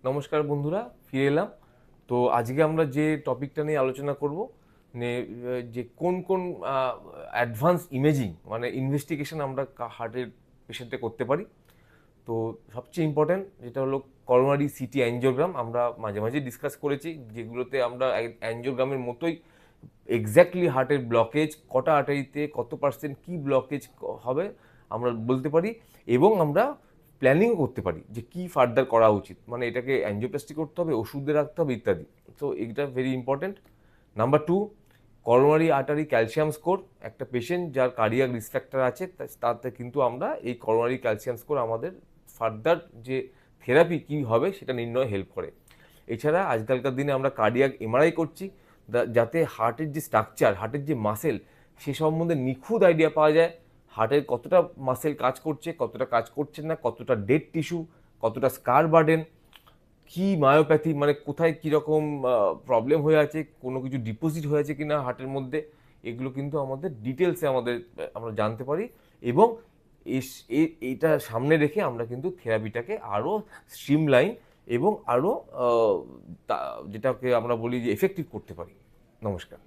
নমস্কার বন্ধুরা, ফিরে এলাম। তো আজকে আমরা যে টপিকটা নিয়ে আলোচনা করব, মানে যে কোন কোন অ্যাডভান্স ইমেজিং মানে ইনভেস্টিগেশন আমরা হার্টের পেশেন্টে করতে পারি। তো সবচেয়ে ইম্পর্ট্যান্ট যেটা হলো করোনারি সিটি অ্যাঞ্জিওগ্রাম। আমরা মাঝে মাঝে ডিসকাস করেছি, যেগুলোতে আমরা অ্যাঞ্জিওগ্রামের মতোই এক্স্যাক্টলি হার্টের ব্লকেজ কটা আর্টারিতে কত পার্সেন্ট কী ব্লকেজ হবে আমরা বলতে পারি, এবং আমরা প্ল্যানিংও করতে পারি যে কি ফার্দার করা উচিত, মানে এটাকে অ্যাঞ্জিওপ্লাস্টি করতে হবে, ওষুধে রাখতে হবে ইত্যাদি। তো এটা very important. Number two, coronary artery calcium score. একটা পেশেন্ট যার কার্ডিয়াক রিস্ক ফ্যাক্টর আছে তাতে কিন্তু আমরা এই করোনারি ক্যালসিয়াম স্কোর আমাদের ফার্দার যে থেরাপি কী হবে সেটা নির্ণয়ে হেল্প করে। এছাড়া আজকালকার দিনে আমরা কার্ডিয়াক এমআরআই করছি, যাতে হার্টের যে স্ট্রাকচার, হার্টের যে মাসেল, সে সম্বন্ধে নিখুঁত আইডিয়া পাওয়া যায়। হার্টের কতটা মাসেল কাজ করছে, কতটা কাজ করছে না, কতটা ডেড টিস্যু, কতটা স্কার বার্ডেন, কি মায়োপ্যাথি মানে কোথায় কীরকম প্রবলেম হয়ে আছে, কোনো কিছু ডিপোজিট হয়ে আছে কিনা হার্টের মধ্যে, এগুলো কিন্তু আমাদের ডিটেলসে আমরা জানতে পারি। এবং এইটা সামনে রেখে আমরা কিন্তু থেরাপিটাকে আরও স্ট্রিমলাইন এবং আরও যেটাকে আমরা বলি যে এফেক্টিভ করতে পারি। নমস্কার।